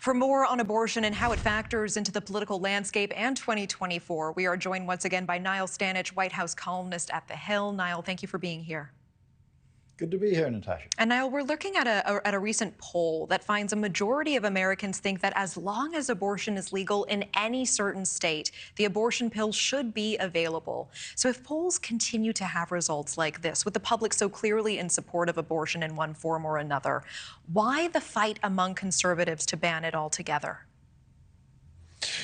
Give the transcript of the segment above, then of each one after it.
For more on abortion and how it factors into the political landscape and 2024, we are joined once again by Niall Stanage, White House columnist at The Hill. Niall, thank you for being here. Good to be here, Natasha. And Niall, we're looking at a recent poll that finds a majority of Americans think that as long as abortion is legal in any certain state, the abortion pill should be available. So if polls continue to have results like this, with the public so clearly in support of abortion in one form or another, why the fight among conservatives to ban it altogether?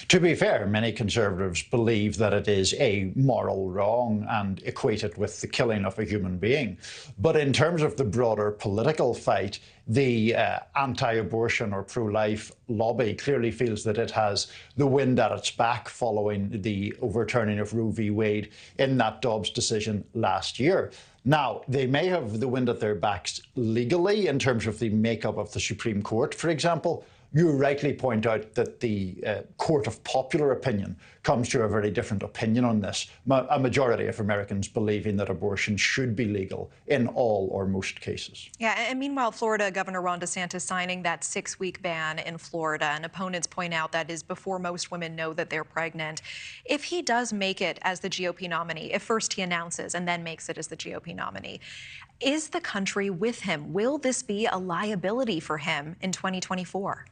To be fair, many conservatives believe that it is a moral wrong and equate it with the killing of a human being. But in terms of the broader political fight, the anti-abortion or pro-life lobby clearly feels that it has the wind at its back following the overturning of RoeVWade in that Dobbs decision last year. Now, they may have the wind at their backs legally in terms of the makeup of the Supreme Court, for example. You rightly point out that the court of popular opinion comes to a very different opinion on this. A majority of Americans believing that abortion should be legal in all or most cases. Yeah, and meanwhile, Florida Governor Ron DeSantis signing that 6-week ban in Florida, and opponents point out that is before most women know that they're pregnant. If he does make it as the GOP nominee, if first he announces and then makes it as the GOP nominee, is the country with him? Will this be a liability for him in 2024?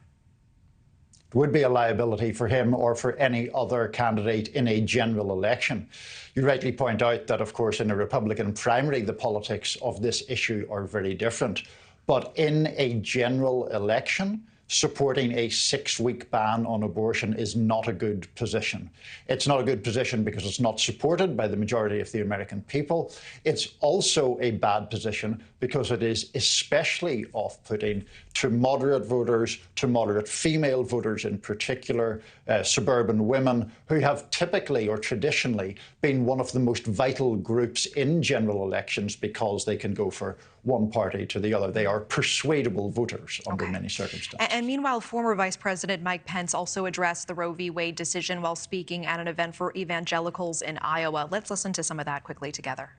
It would be a liability for him or for any other candidate in a general election. You rightly point out that, of course, in a Republican primary, the politics of this issue are very different. But in a general election, supporting a 6-week ban on abortion is not a good position. It's not a good position because it's not supported by the majority of the American people. It's also a bad position because it is especially off-putting to moderate voters, to moderate female voters in particular, suburban women who have typically or traditionally been one of the most vital groups in general elections because they can go for one party to the other. They are persuadable voters under many circumstances. And meanwhile, former Vice President Mike Pence also addressed the Roe v. Wade decision while speaking at an event for evangelicals in Iowa. Let's listen to some of that quickly together.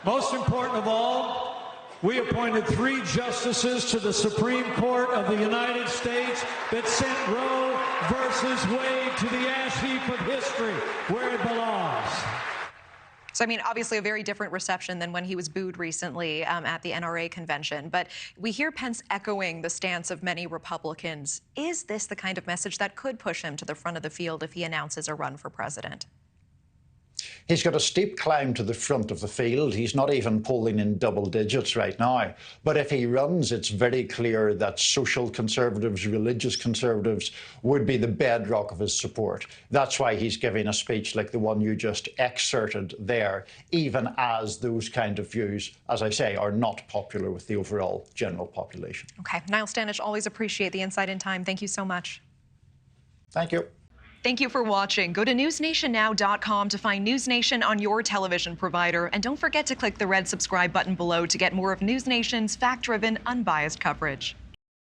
Most important of all, we appointed 3 justices to the Supreme Court of the United States that sent Roe versus Wade to the ash heap of history where it belongs. So, I mean, obviously a very different reception than when he was booed recently at the NRA convention. But we hear Pence echoing the stance of many Republicans. Is this the kind of message that could push him to the front of the field if he announces a run for president? He's got a steep climb to the front of the field. He's not even polling in double digits right now. But if he runs, it's very clear that social conservatives, religious conservatives would be the bedrock of his support. That's why he's giving a speech like the one you just excerpted there, even as those kind of views, as I say, are not popular with the overall general population. Okay. Niall Stanage, always appreciate the insight and time. Thank you so much. Thank you. Thank you for watching. Go to newsnationnow.com to find News Nation on your television provider. And don't forget to click the red subscribe button below to get more of News Nation's fact-driven, unbiased coverage.